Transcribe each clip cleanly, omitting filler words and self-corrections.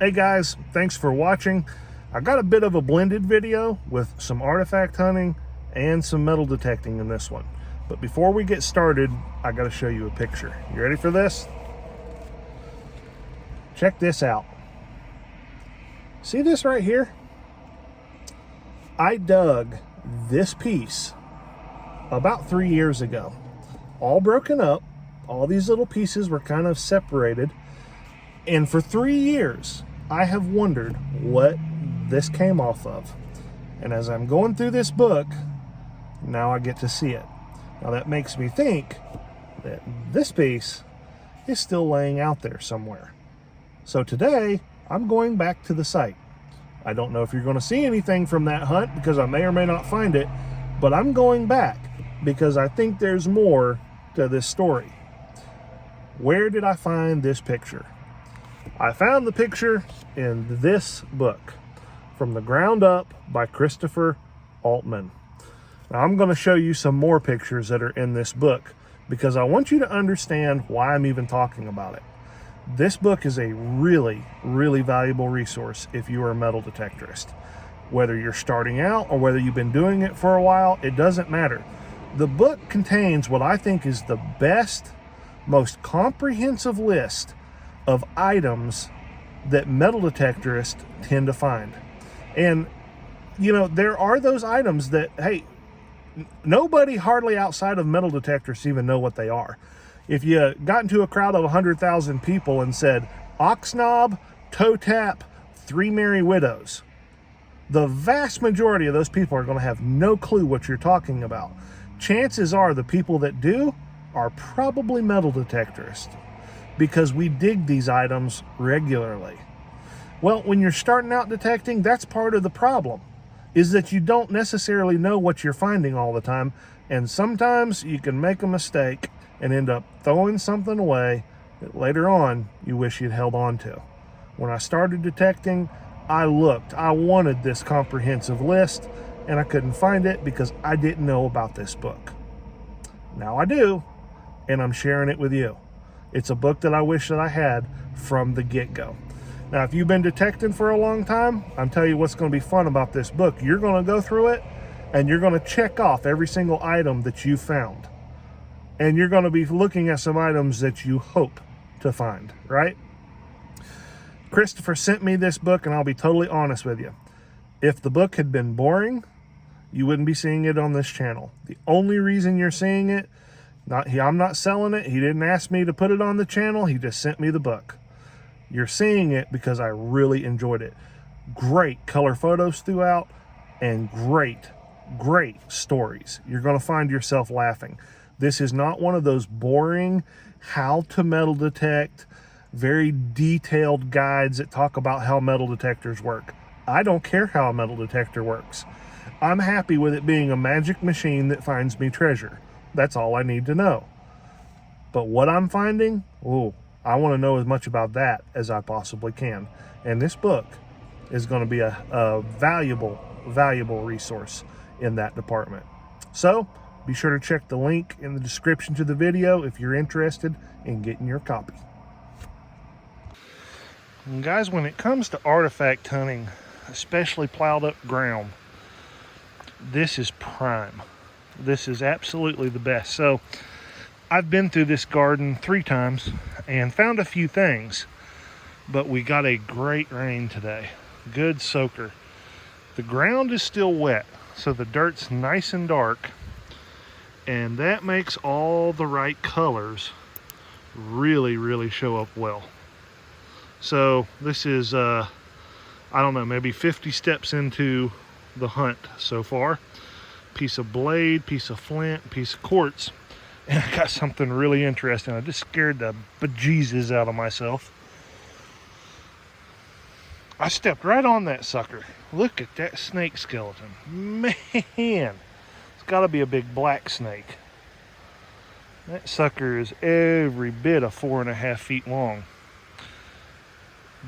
Hey guys, thanks for watching. I got a bit of a blended video with some artifact hunting and some metal detecting in this one. But before we get started, I got to show you a picture. You ready for this? Check this out. See this right here? I dug this piece about 3 years ago. All broken up. All these little pieces were kind of separated. And for 3 years, I have wondered what this came off of. And as I'm going through this book, now I get to see it. Now that makes me think that this piece is still laying out there somewhere. So today, I'm going back to the site. I don't know if you're going to see anything from that hunt because I may or may not find it, but I'm going back because I think there's more to this story. Where did I find this picture? I found the picture in this book, From the Ground Up by Christopher Altman. Now I'm going to show you some more pictures that are in this book because I want you to understand why I'm even talking about it. This book is a really, really valuable resource if you are a metal detectorist. Whether you're starting out or whether you've been doing it for a while, it doesn't matter. The book contains what I think is the best, most comprehensive list of items that metal detectorists tend to find. And, you know, there are those items that, hey, nobody hardly outside of metal detectorists even know what they are. If you got into a crowd of 100,000 people and said, ox knob, toe tap, 3 Merry Widows, the vast majority of those people are going to have no clue what you're talking about. Chances are the people that do are probably metal detectorists, because we dig these items regularly. Well, when you're starting out detecting, that's part of the problem, is that you don't necessarily know what you're finding all the time, and sometimes you can make a mistake and end up throwing something away that later on you wish you'd held on to. When I started detecting, I wanted this comprehensive list, and I couldn't find it because I didn't know about this book. Now I do, and I'm sharing it with you. It's a book that I wish that I had from the get-go. Now, if you've been detecting for a long time, I'm telling you what's going to be fun about this book. You're going to go through it, and you're going to check off every single item that you found. And you're going to be looking at some items that you hope to find, right? Christopher sent me this book, and I'll be totally honest with you. If the book had been boring, you wouldn't be seeing it on this channel. The only reason you're seeing it, I'm not selling it. He didn't ask me to put it on the channel. He just sent me the book. You're seeing it because I really enjoyed it. Great color photos throughout and great stories. You're going to find yourself laughing. This is not one of those boring how to metal detect, very detailed guides that talk about how metal detectors work. I don't care how a metal detector works. I'm happy with it being a magic machine that finds me treasure. That's all I need to know. But what I'm finding, I want to know as much about that as I possibly can. And this book is going to be a valuable resource in that department. So be sure to check the link in the description to the video if you're interested in getting your copy. And guys, when it comes to artifact hunting, especially plowed up ground, this is prime. This is absolutely the best. So I've been through this garden 3 times and found a few things, but we got a great rain today. Good soaker. The ground is still wet, so the dirt's nice and dark, and that makes all the right colors really show up well. So this is I don't know, maybe 50 steps into the hunt so far. Piece of blade, piece of flint, piece of quartz, and I got something really interesting. I just scared the bejesus out of myself. I stepped right on that sucker. Look at that snake skeleton. Man, it's got to be a big black snake. That sucker is every bit of 4.5 feet long.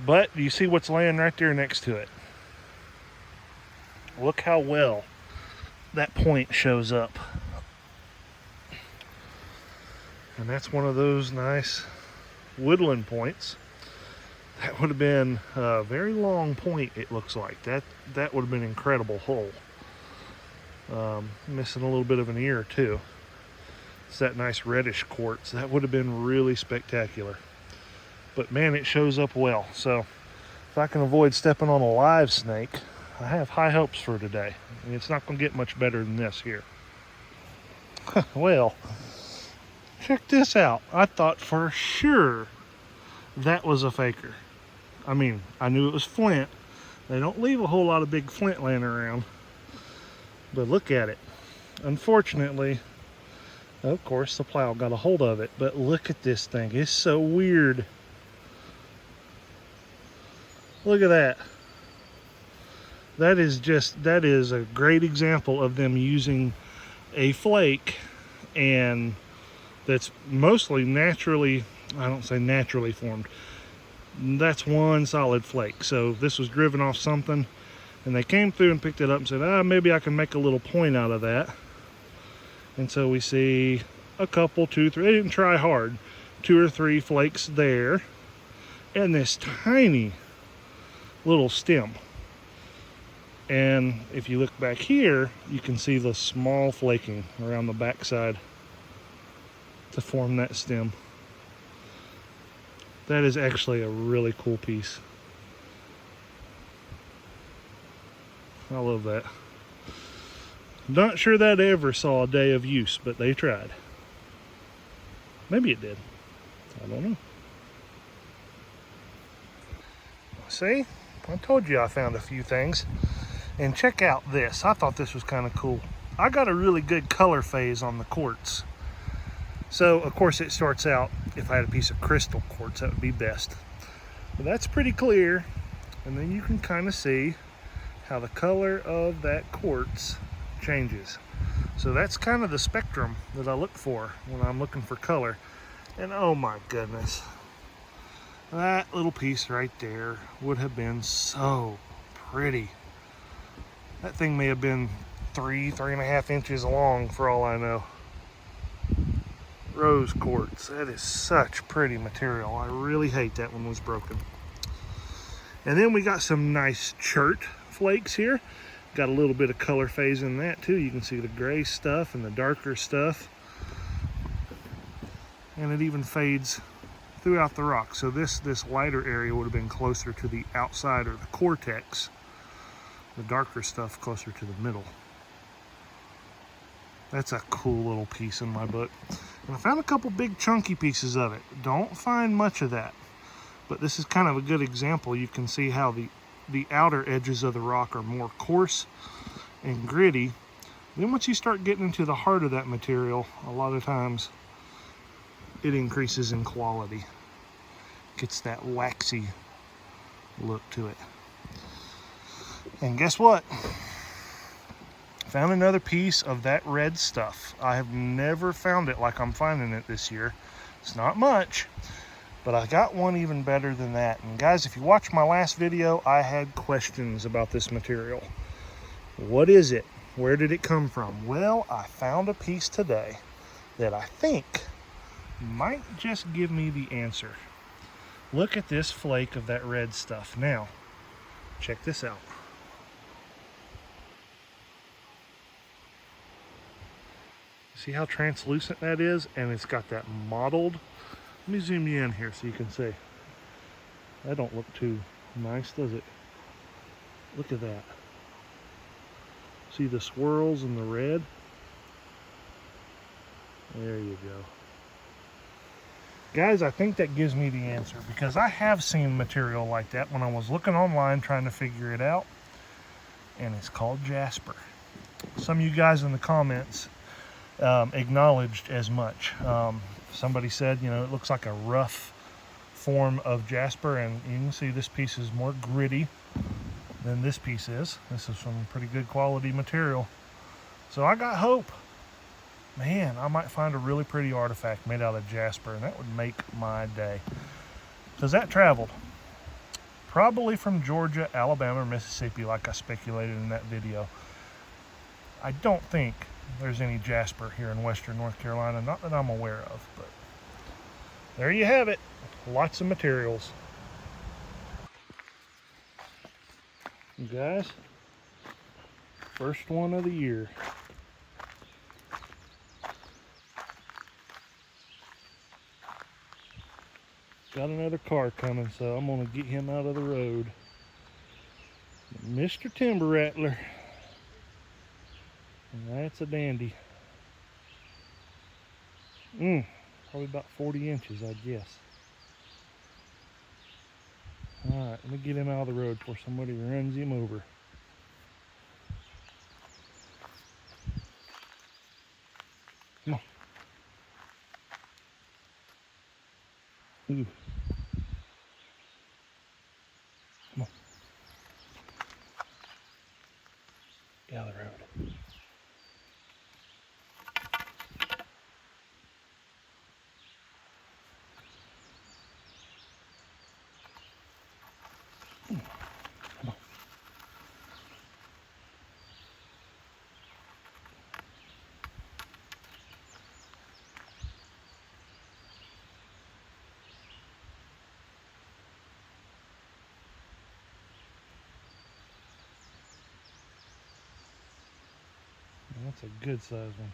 But do you see what's laying right there next to it? Look how well that point shows up. And that's one of those nice woodland points That would have been a very long point, it looks like. That would have been an incredible hole. Missing a little bit of an ear too. It's that nice reddish quartz. That would have been really spectacular. But man, it shows up well. So if I can avoid stepping on a live snake, I have high hopes for today. And it's not going to get much better than this here. Well, check this out. I thought for sure that was a faker. I mean, I knew it was flint. They don't leave a whole lot of big flint laying around. But look at it. Unfortunately, of course, the plow got a hold of it. But look at this thing. It's so weird. Look at that. That is a great example of them using a flake, and that's mostly naturally, I don't say naturally formed. That's one solid flake. So this was driven off something, and they came through and picked it up and said, maybe I can make a little point out of that. And so we see a couple, 2, 3, they didn't try hard, 2 or 3 flakes there, and this tiny little stem. And if you look back here, you can see the small flaking around the backside to form that stem. That is actually a really cool piece. I love that. Not sure that ever saw a day of use, but they tried. Maybe it did. I don't know. See? I told you I found a few things. And check out this. I thought this was kind of cool. I got a really good color phase on the quartz. So, of course, it starts out, if I had a piece of crystal quartz, that would be best. But that's pretty clear. And then you can kind of see how the color of that quartz changes. So that's kind of the spectrum that I look for when I'm looking for color. And oh my goodness, that little piece right there would have been so pretty. That thing may have been 3.5 inches long for all I know. Rose quartz, that is such pretty material. I really hate that one was broken. And then we got some nice chert flakes here. Got a little bit of color phase in that too. You can see the gray stuff and the darker stuff. And it even fades throughout the rock. So this lighter area would have been closer to the outside or the cortex. The darker stuff closer to the middle. That's a cool little piece in my book. And I found a couple big chunky pieces of it. Don't find much of that. But this is kind of a good example. You can see how the outer edges of the rock are more coarse and gritty. Then once you start getting into the heart of that material, a lot of times it increases in quality. Gets that waxy look to it. And guess what? Found another piece of that red stuff. I have never found it like I'm finding it this year. It's not much, but I got one even better than that. And guys, if you watched my last video, I had questions about this material. What is it? Where did it come from? Well, I found a piece today that I think might just give me the answer. Look at this flake of that red stuff. Now, check this out. See how translucent that is? And it's got that mottled. Let me zoom you in here so you can see. That don't look too nice, does it? Look at that. See the swirls in the red? There you go. Guys, I think that gives me the answer, because I have seen material like that when I was looking online trying to figure it out. And it's called jasper. Some of you guys in the comments acknowledged as much. Somebody said, you know, it looks like a rough form of jasper, and you can see this piece is more gritty than this piece is. This is some pretty good quality material. So I got hope. Man, I might find a really pretty artifact made out of jasper, and that would make my day. Because that traveled probably from Georgia, Alabama, or Mississippi, like I speculated in that video. I don't think there's any jasper here in western North Carolina, not that I'm aware of, but there you have it. Lots of materials. You guys, first one of the year. Got another car coming, so I'm gonna get him out of the road. Mr. Timber Rattler. And that's a dandy. Probably about 40 inches, I guess. Alright, let me get him out of the road before somebody runs him over. Come on. Ooh. Come on. Get out of the road. Come on. That's a good size one.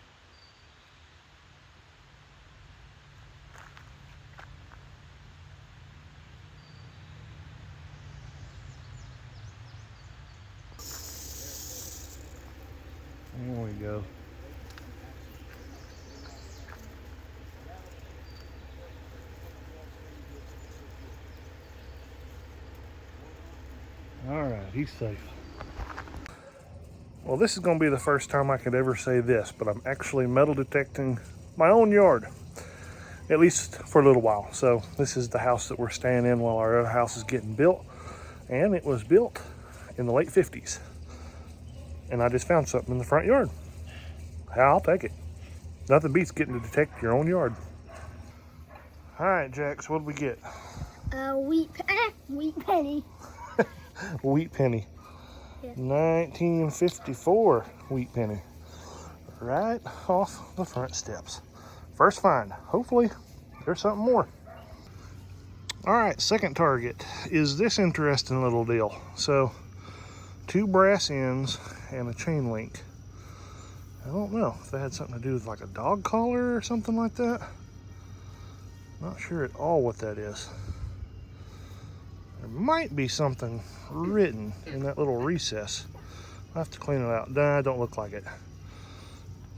There we go. All right, he's safe. Well, this is going to be the first time I could ever say this, but I'm actually metal detecting my own yard, at least for a little while. So this is the house that we're staying in while our other house is getting built, and it was built in the late 50s. And I just found something in the front yard. I'll take it. Nothing beats getting to detect your own yard. All right, Jax, what did we get? Wheat penny. Wheat penny. Yeah. 1954 wheat penny. Right off the front steps. First find. Hopefully there's something more. All right, second target is this interesting little deal. So 2 brass ends and a chain link. I don't know if that had something to do with like a dog collar or something like that. Not sure at all what that is. There might be something written in that little recess. I'll have to clean it out. Nah, don't look like it.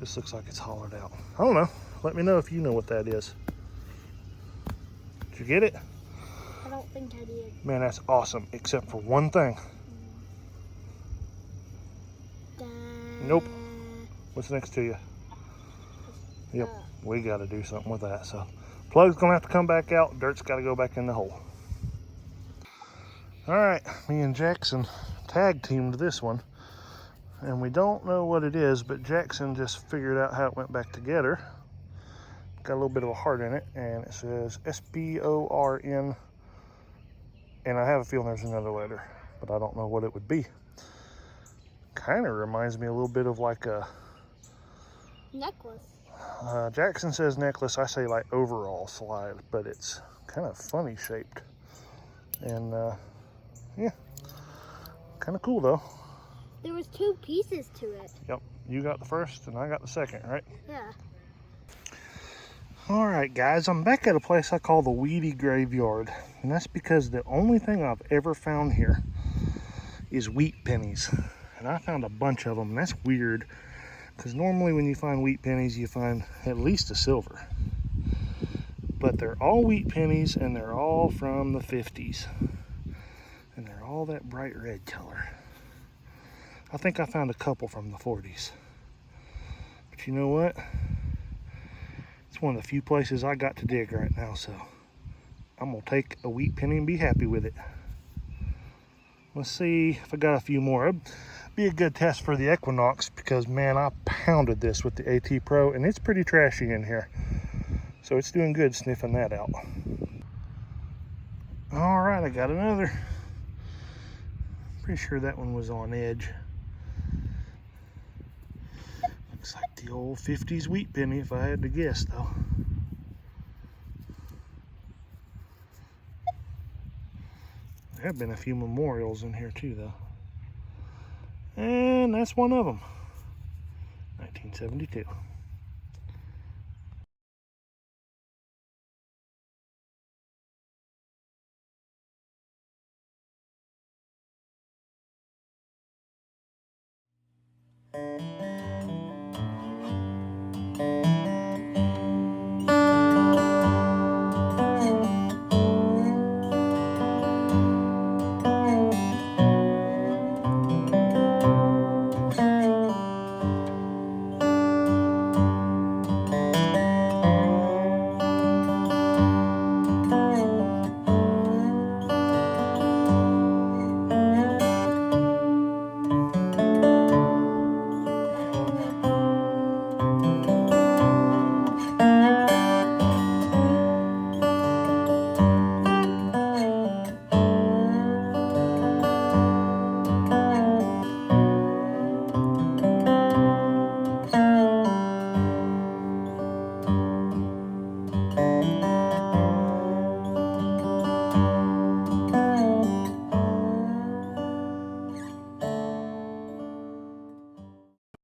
Just looks like it's hollowed out. I don't know. Let me know if you know what that is. Did you get it? I don't think I did. Man, that's awesome, except for one thing. Nope. What's next to you? Yep, we got to do something with that. So, plug's gonna have to come back out. Dirt's got to go back in the hole. All right, me and Jackson tag teamed this one, and we don't know what it is, but Jackson just figured out how it went back together. Got a little bit of a heart in it, and it says SPORN, and I have a feeling there's another letter, but I don't know what it would be. Kind of reminds me a little bit of like a necklace. Jackson says necklace, I say like overall slide, but it's kind of funny shaped. And yeah, kind of cool though. There was 2 pieces to it. Yep, you got the first and I got the second, right? Yeah. All right, guys, I'm back at a place I call the Weedy Graveyard, and that's because the only thing I've ever found here is wheat pennies, and I found a bunch of them, and that's weird, because normally when you find wheat pennies, you find at least a silver, but they're all wheat pennies, and they're all from the 50s, and they're all that bright red color. I think I found a couple from the 40s, but you know what? It's one of the few places I got to dig right now, so I'm gonna take a wheat penny and be happy with it. Let's see if I got a few more. It'd be a good test for the Equinox because, man, I pounded this with the AT Pro and it's pretty trashy in here. So it's doing good sniffing that out. All right, I got another. Pretty sure that one was on edge. Looks like the old 50s wheat penny if I had to guess though. There have been a few memorials in here too though. And that's one of them. 1972.